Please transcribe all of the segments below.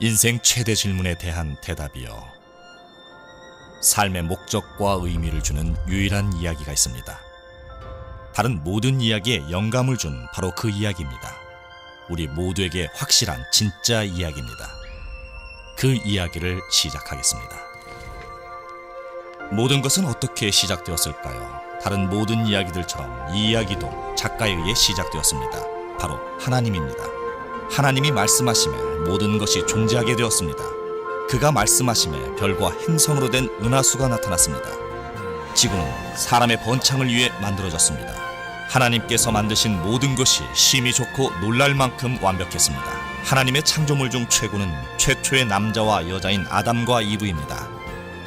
인생 최대 질문에 대한 대답이요. 삶의 목적과 의미를 주는 유일한 이야기가 있습니다. 다른 모든 이야기에 영감을 준 바로 그 이야기입니다. 우리 모두에게 확실한 진짜 이야기입니다. 그 이야기를 시작하겠습니다. 모든 것은 어떻게 시작되었을까요? 다른 모든 이야기들처럼 이 이야기도 작가에 의해 시작되었습니다. 바로 하나님입니다. 하나님이 말씀하심에 모든 것이 존재하게 되었습니다. 그가 말씀하심에 별과 행성으로 된 은하수가 나타났습니다. 지구는 사람의 번창을 위해 만들어졌습니다. 하나님께서 만드신 모든 것이 심히 좋고 놀랄 만큼 완벽했습니다. 하나님의 창조물 중 최고는 최초의 남자와 여자인 아담과 이브입니다.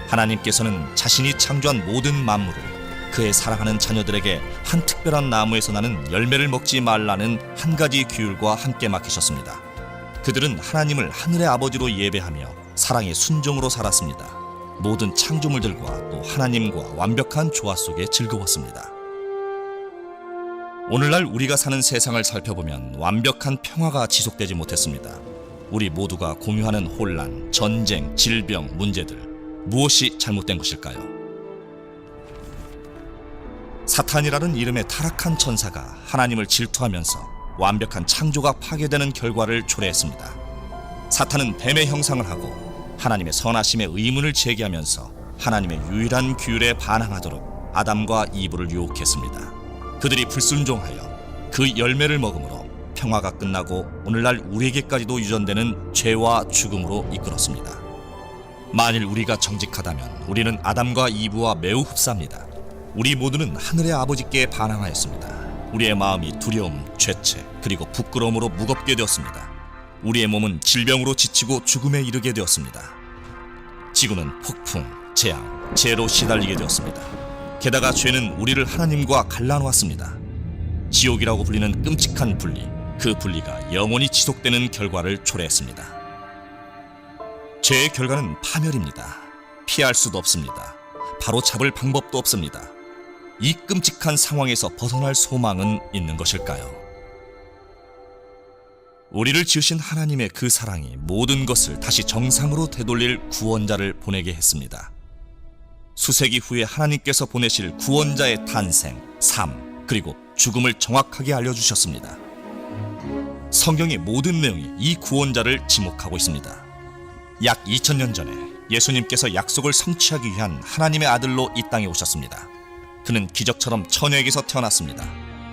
하나님께서는 자신이 창조한 모든 만물을 그의 사랑하는 자녀들에게 한 특별한 나무에서 나는 열매를 먹지 말라는 한 가지 규율과 함께 맡기셨습니다. 그들은 하나님을 하늘의 아버지로 예배하며 사랑의 순종으로 살았습니다. 모든 창조물들과 또 하나님과 완벽한 조화 속에 즐거웠습니다. 오늘날 우리가 사는 세상을 살펴보면 완벽한 평화가 지속되지 못했습니다. 우리 모두가 공유하는 혼란, 전쟁, 질병, 문제들, 무엇이 잘못된 것일까요? 사탄이라는 이름의 타락한 천사가 하나님을 질투하면서 완벽한 창조가 파괴되는 결과를 초래했습니다. 사탄은 뱀의 형상을 하고 하나님의 선하심에 의문을 제기하면서 하나님의 유일한 규율에 반항하도록 아담과 이브를 유혹했습니다. 그들이 불순종하여 그 열매를 먹음으로 평화가 끝나고 오늘날 우리에게까지도 유전되는 죄와 죽음으로 이끌었습니다. 만일 우리가 정직하다면 우리는 아담과 이브와 매우 흡사합니다. 우리 모두는 하늘의 아버지께 반항하였습니다. 우리의 마음이 두려움, 죄책, 그리고 부끄러움으로 무겁게 되었습니다. 우리의 몸은 질병으로 지치고 죽음에 이르게 되었습니다. 지구는 폭풍, 재앙, 재해로 시달리게 되었습니다. 게다가 죄는 우리를 하나님과 갈라놓았습니다. 지옥이라고 불리는 끔찍한 분리, 그 분리가 영원히 지속되는 결과를 초래했습니다. 죄의 결과는 파멸입니다. 피할 수도 없습니다. 바로 잡을 방법도 없습니다. 이 끔찍한 상황에서 벗어날 소망은 있는 것일까요? 우리를 지으신 하나님의 그 사랑이 모든 것을 다시 정상으로 되돌릴 구원자를 보내게 했습니다. 수세기 후에 하나님께서 보내실 구원자의 탄생, 삶, 그리고 죽음을 정확하게 알려주셨습니다. 성경의 모든 내용이 이 구원자를 지목하고 있습니다. 약 2000년 전에 예수님께서 약속을 성취하기 위한 하나님의 아들로 이 땅에 오셨습니다. 그는 기적처럼 처녀에게서 태어났습니다.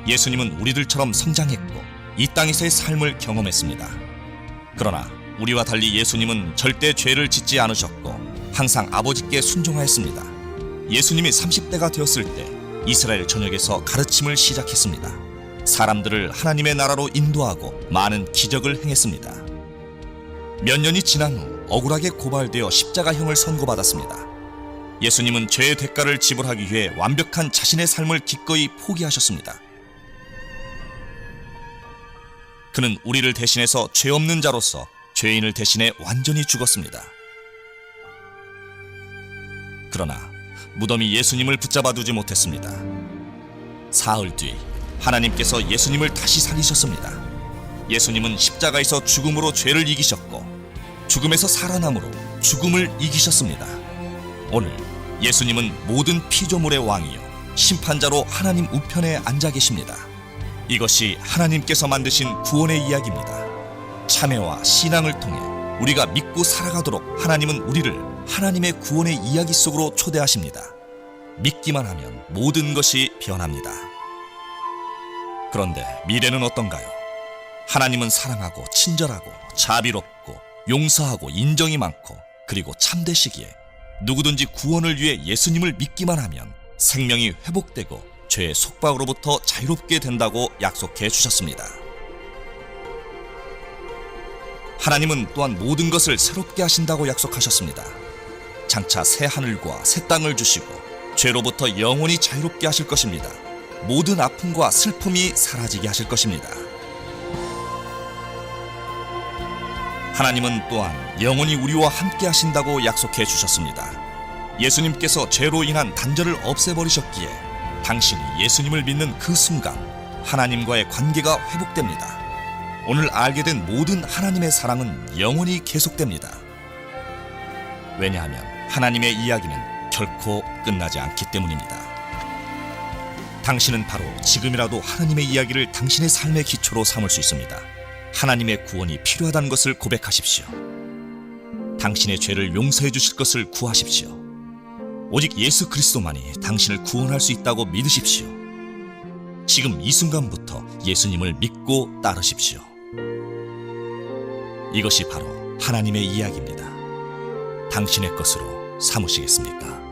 예수님은 우리들처럼 성장했고 이 땅에서의 삶을 경험했습니다. 그러나 우리와 달리 예수님은 절대 죄를 짓지 않으셨고 항상 아버지께 순종하였습니다. 예수님이 30대가 되었을 때 이스라엘 전역에서 가르침을 시작했습니다. 사람들을 하나님의 나라로 인도하고 많은 기적을 행했습니다. 몇 년이 지난 후 억울하게 고발되어 십자가형을 선고받았습니다. 예수님은 죄의 대가를 지불하기 위해 완벽한 자신의 삶을 기꺼이 포기하셨습니다. 그는 우리를 대신해서 죄 없는 자로서 죄인을 대신해 완전히 죽었습니다. 그러나 무덤이 예수님을 붙잡아 두지 못했습니다. 사흘 뒤 하나님께서 예수님을 다시 살리셨습니다. 예수님은 십자가에서 죽음으로 죄를 이기셨고 죽음에서 살아남으로 죽음을 이기셨습니다. 오늘 예수님은 모든 피조물의 왕이요 심판자로 하나님 우편에 앉아 계십니다. 이것이 하나님께서 만드신 구원의 이야기입니다. 참회와 신앙을 통해 우리가 믿고 살아가도록 하나님은 우리를 하나님의 구원의 이야기 속으로 초대하십니다. 믿기만 하면 모든 것이 변합니다. 그런데 미래는 어떤가요? 하나님은 사랑하고 친절하고 자비롭고 용서하고 인정이 많고 그리고 참되시기에 누구든지 구원을 위해 예수님을 믿기만 하면 생명이 회복되고 죄의 속박으로부터 자유롭게 된다고 약속해 주셨습니다. 하나님은 또한 모든 것을 새롭게 하신다고 약속하셨습니다. 장차 새 하늘과 새 땅을 주시고 죄로부터 영원히 자유롭게 하실 것입니다. 모든 아픔과 슬픔이 사라지게 하실 것입니다. 하나님은 또한 영원히 우리와 함께 하신다고 약속해 주셨습니다. 예수님께서 죄로 인한 단절을 없애버리셨기에 당신이 예수님을 믿는 그 순간 하나님과의 관계가 회복됩니다. 오늘 알게 된 모든 하나님의 사랑은 영원히 계속됩니다. 왜냐하면 하나님의 이야기는 결코 끝나지 않기 때문입니다. 당신은 바로 지금이라도 하나님의 이야기를 당신의 삶의 기초로 삼을 수 있습니다. 하나님의 구원이 필요하다는 것을 고백하십시오. 당신의 죄를 용서해 주실 것을 구하십시오. 오직 예수 그리스도만이 당신을 구원할 수 있다고 믿으십시오. 지금 이 순간부터 예수님을 믿고 따르십시오. 이것이 바로 하나님의 이야기입니다. 당신의 것으로 삼으시겠습니까?